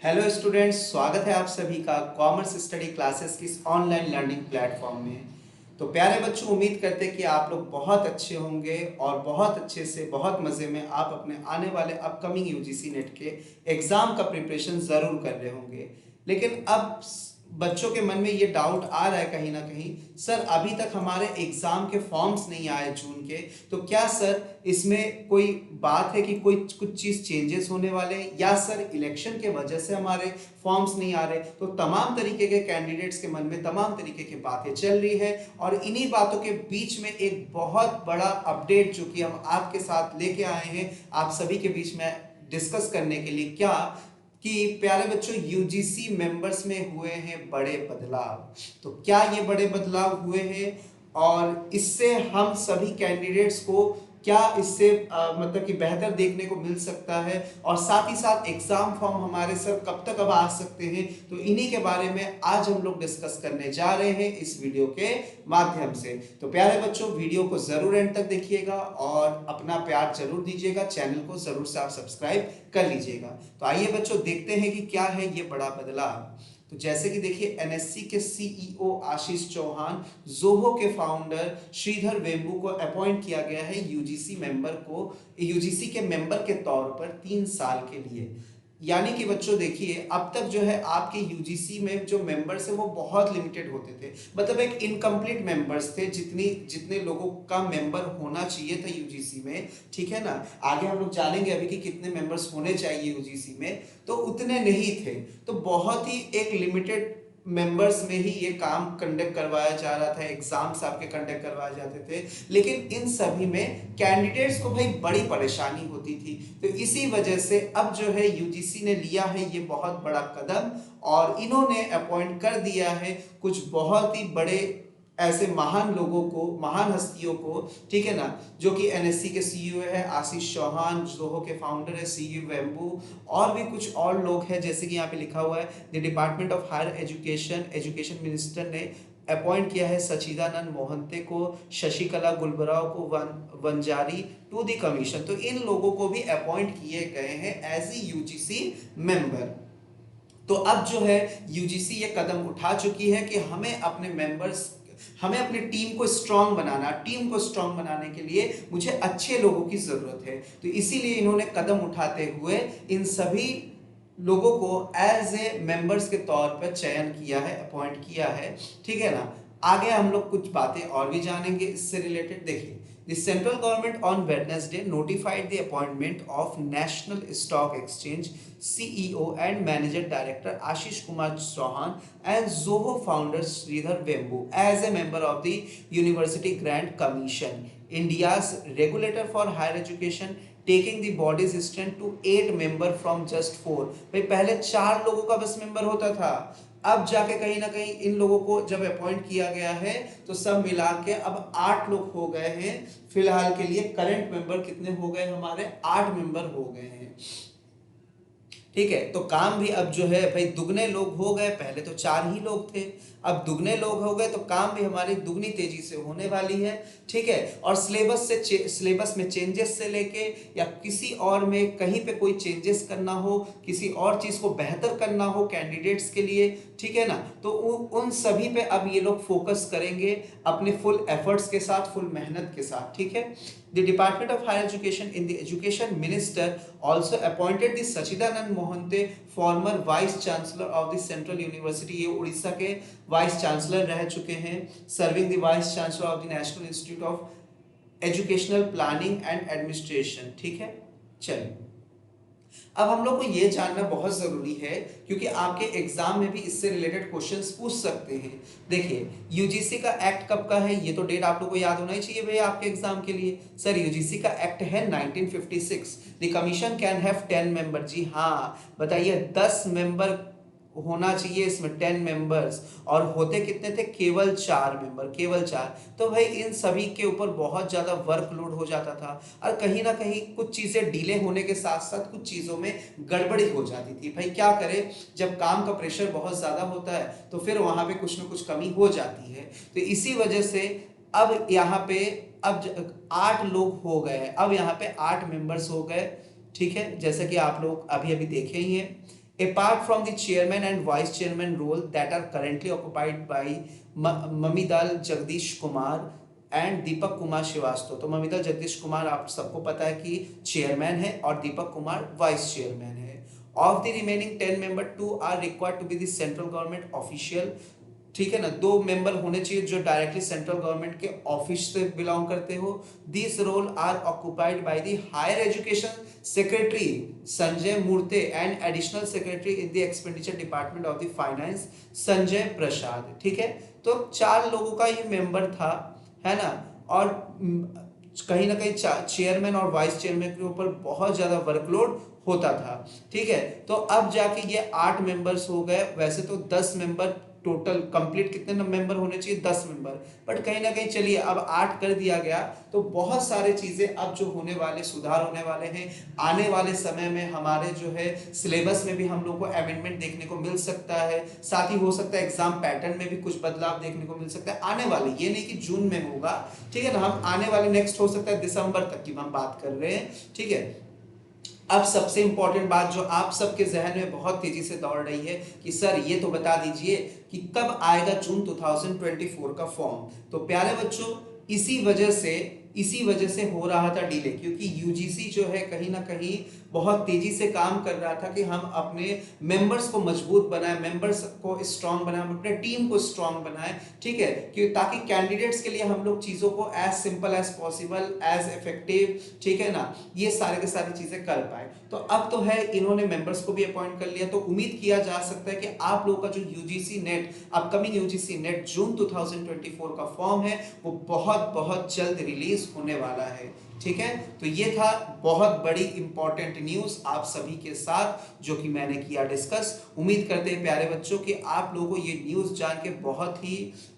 Hello students, स्वागत है आप सभी का कॉमर्स स्टडी क्लासेस की इस ऑनलाइन लर्निंग प्लेटफॉर्म में। तो प्यारे बच्चों, उम्मीद करते हैं कि आप लोग बहुत अच्छे होंगे और बहुत अच्छे से बहुत मज़े में आप अपने आने वाले अपकमिंग यूजीसी नेट के एग्ज़ाम का प्रिपरेशन ज़रूर कर रहे होंगे। लेकिन अब बच्चों के मन में ये डाउट आ रहा है कहीं ना कहीं, सर अभी तक हमारे एग्ज़ाम के फॉर्म्स नहीं आए जून के, तो क्या सर इसमें कोई बात है कि कोई कुछ चीज़ चेंजेस होने वाले हैं, या सर इलेक्शन के वजह से हमारे फॉर्म्स नहीं आ रहे। तो तमाम तरीके के कैंडिडेट्स के मन में तमाम तरीके की बातें चल रही है और इन्हीं बातों के बीच में एक बहुत बड़ा अपडेट जो कि हम आपके साथ लेके आए हैं आप सभी के बीच में डिस्कस करने के लिए, क्या कि प्यारे बच्चों यूजीसी मेंबर्स में हुए हैं बड़े बदलाव। तो क्या ये बड़े बदलाव हुए हैं और इससे हम सभी कैंडिडेट्स को क्या इससे मतलब कि बेहतर देखने को मिल सकता है, और साथ ही साथ एग्जाम फॉर्म हमारे सर कब तक अब आ सकते हैं, तो इन्हीं के बारे में आज हम लोग डिस्कस करने जा रहे हैं इस वीडियो के माध्यम से। तो प्यारे बच्चों, वीडियो को जरूर एंड तक देखिएगा और अपना प्यार जरूर दीजिएगा, चैनल को जरूर से आप सब्सक्राइब कर लीजिएगा। तो आइए बच्चों, देखते हैं कि क्या है ये बड़ा बदलाव। तो जैसे कि देखिए, एनएससी के सीईओ आशीष चौहान, जोहो के फाउंडर श्रीधर वेम्बू को अपॉइंट किया गया है यूजीसी मेंबर को, यूजीसी के मेंबर के तौर पर 3 साल के लिए। यानी कि बच्चों देखिए, अब तक जो है आपके यूजीसी में जो मेंबर्स है वो बहुत लिमिटेड होते थे, मतलब एक इनकम्प्लीट मेंबर्स थे, जितने लोगों का मेंबर होना चाहिए था यूजीसी में, ठीक है ना। आगे हम लोग जानेंगे अभी कि कितने मेंबर्स होने चाहिए यूजीसी में, तो उतने नहीं थे। तो बहुत ही एक लिमिटेड मेंबर्स में ही ये काम कंडक्ट करवाया जा रहा था, एग्जाम्स आपके कंडक्ट करवाए जाते थे। लेकिन इन सभी में कैंडिडेट्स को भाई बड़ी परेशानी होती थी। तो इसी वजह से अब जो है यूजीसी ने लिया है ये बहुत बड़ा कदम, और इन्होंने अपॉइंट कर दिया है कुछ बहुत ही बड़े ऐसे महान लोगों को, महान हस्तियों को, ठीक है ना, जो कि एनएससी के सीईओ है आशीष चौहान, जोहो के फाउंडर है सीईओ वेम्बू, और भी कुछ और लोग हैं, जैसे कि यहाँ पे लिखा हुआ है the department of higher education, education minister ने अपॉइंट किया है सचिदानंद मोहंते को, शशिकला गुलबराव को, वंजारी टू द कमीशन। तो इन लोगों को भी अपॉइंट किए गए हैं एज ए यूजीसी मेंबर। तो अब जो है यूजीसी ये कदम उठा चुकी है कि हमें अपनी टीम को स्ट्रांग बनाना, टीम को स्ट्रांग बनाने के लिए मुझे अच्छे लोगों की जरूरत है। तो इसीलिए इन्होंने कदम उठाते हुए इन सभी लोगों को एज ए मेंबर्स के तौर पर चयन किया है, अपॉइंट किया है, ठीक है ना। आगे हम लोग कुछ बातें और भी जानेंगे इससे रिलेटेड। देखिए, The central government on Wednesday notified the appointment of National Stock Exchange CEO and Manager Director Ashish Kumar Chauhan and Zoho founder Sridhar Vembu as a member of the University Grant Commission, India's regulator for higher education, taking the body's strength to 8 member from just 4। भाई पहले 4 लोगों का बस member होता था, अब जाके कहीं ना कहीं इन लोगों को जब अपॉइंट किया गया है तो सब मिला के अब 8 लोग हो गए हैं। फिलहाल के लिए करंट मेंबर कितने हो गए, हमारे 8 मेंबर हो गए हैं, ठीक है। तो काम भी अब जो है भाई दुगने लोग हो गए, पहले तो 4 ही लोग थे, अब दुगने लोग हो गए, तो काम भी हमारी दुगनी तेजी से होने वाली है, ठीक है। और सिलेबस में चेंजेस से लेके या किसी और में कहीं पे कोई चेंजेस करना हो, किसी और चीज को बेहतर करना हो कैंडिडेट्स के लिए, ठीक है ना, तो उन सभी पे अब ये लोग फोकस करेंगे अपने फुल एफर्ट्स के साथ, फुल मेहनत के साथ, ठीक है। The Department of Higher Education in the Education Minister also appointed the Sachidanand Mohante, former Vice Chancellor of the Central University, ये उड़ीसा के वाइस चांसलर रह चुके हैं, serving the vice chancellor of the national institute of educational planning and administration, ठीक है। चलिए, अब हम लोग को ये जानना बहुत जरूरी है क्योंकि आपके एग्जाम में भी इससे रिलेटेड क्वेश्चंस पूछ सकते हैं। देखिए, यूजीसी का एक्ट कब का है, ये तो डेट आप लोग को याद होना ही चाहिए भैया आपके एग्जाम के लिए। सर यूजीसी का एक्ट है 1956। The commission can have 10 member. जी हाँ, बताइए 10 मेंबर होना चाहिए इसमें, 10 मेंबर्स, और होते कितने थे, केवल 4 मेंबर, केवल 4। तो भाई इन सभी के ऊपर बहुत ज्यादा वर्कलोड हो जाता था और कहीं ना कहीं कुछ चीजें डिले होने के साथ साथ कुछ चीजों में गड़बड़ी हो जाती थी। भाई क्या करें, जब काम का प्रेशर बहुत ज्यादा होता है तो फिर वहां पे कुछ ना कुछ कमी हो जाती है। तो इसी वजह से अब यहाँ पे अब 8 लोग हो गए, अब यहाँ पे 8 मेंबर्स हो गए, ठीक है, जैसा कि आप लोग अभी अभी देखे ही हैं। Apart from the chairman and vice chairman role that are currently occupied by Mamidala Jagadesh Kumar and Deepak Kumar Srivastava. तो ममिदल जगदीश कुमार आप सबको पता है कि चेयरमैन है और दीपक कुमार वाइस चेयरमैन है। Of the remaining 10 member 2 are required to be the central government official. ठीक है ना, 2 मेंबर होने चाहिए जो डायरेक्टली सेंट्रल गवर्नमेंट के ऑफिस से बिलोंग करते हो। This role are occupied by the higher education secretary Sanjay Murthy and additional secretary in the expenditure department of the finance Sanjay Prasad. ठीक है, तो 4 लोगों का ये मेंबर था, है ना। और कहीं ना कहीं चेयरमैन और वाइस चेयरमैन के ऊपर बहुत ज्यादा वर्कलोड होता था। ठीक है, तो अब जाके ये 8 मेंबर्स हो गए। वैसे तो 10 मेंबर टोटल कंप्लीट कितने मेंबर होने चाहिए, 10 मेंबर, बट कहीं ना कहीं चलिए अब 8 कर दिया गया। तो बहुत सारे चीजें अब जो होने वाले सुधार होने वाले हैं आने वाले समय में। हमारे जो है सिलेबस में भी हम लोग को अमेंडमेंट देखने को मिल सकता है, साथ ही हो सकता है एग्जाम पैटर्न में भी कुछ बदलाव देखने को मिल सकता है आने वाले, ये नहीं कि जून में होगा। ठीक है ना, हम आने वाले नेक्स्ट हो सकता है दिसंबर तक की हम बात कर रहे हैं। ठीक है, अब सबसे इंपॉर्टेंट बात जो आप सबके जहन में बहुत तेजी से दौड़ रही है कि सर ये तो बता दीजिए कि कब आएगा जून 2024 का फॉर्म। तो प्यारे बच्चों, इसी वजह से हो रहा था डिले, क्योंकि यूजीसी जो है कहीं ना कहीं बहुत तेजी से काम कर रहा था कि हम अपने मेंबर्स को मजबूत बनाएं, मेंबर्स को स्ट्रांग बनाएं, अपने टीम को स्ट्रांग बनाएं। ठीक है, कि ताकि कैंडिडेट्स के लिए हम लोग चीजों को as simple as possible, as effective, ठीक है ना, ये सारे के सारी चीजें कर पाए। तो अब तो है इन्होंने मेंबर्स को भी अपॉइंट कर लिया, तो उम्मीद किया जा सकता है कि आप लोगों का जो UGC NET, upcoming UGC NET June 2024 का फॉर्म है वो बहुत बहुत जल्द रिलीज होने वाला है। ठीक है, तो ये था बहुत बड़ी इंपॉर्टेंट न्यूज आप सभी के साथ जो कि मैंने किया डिस्कस। उम्मीद करते हैं प्यारे बच्चों कि आप लोगों को ये न्यूज जान के बहुत ही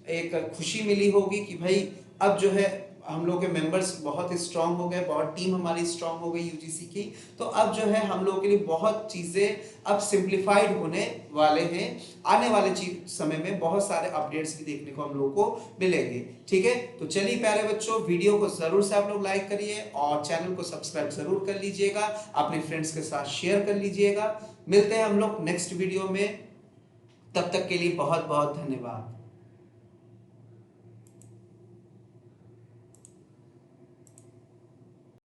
एक खुशी मिली होगी कि भाई अब जो है हम लोग के मेंबर्स बहुत स्ट्रांग हो गए, बहुत टीम हमारी स्ट्रांग हो गई यूजीसी की। तो अब जो है हम लोगों के लिए बहुत चीजें अब सिंप्लीफाइड होने वाले हैं। आने वाले समय में बहुत सारे अपडेट्स भी देखने को हम लोगों को मिलेंगे। ठीक है, तो चलिए प्यारे बच्चों, वीडियो को जरूर से आप लोग लाइक करिए और चैनल को सब्सक्राइब जरूर कर लीजिएगा, अपने फ्रेंड्स के साथ शेयर कर लीजिएगा। मिलते हैं हम लोग नेक्स्ट वीडियो में, तब तक के लिए बहुत बहुत धन्यवाद।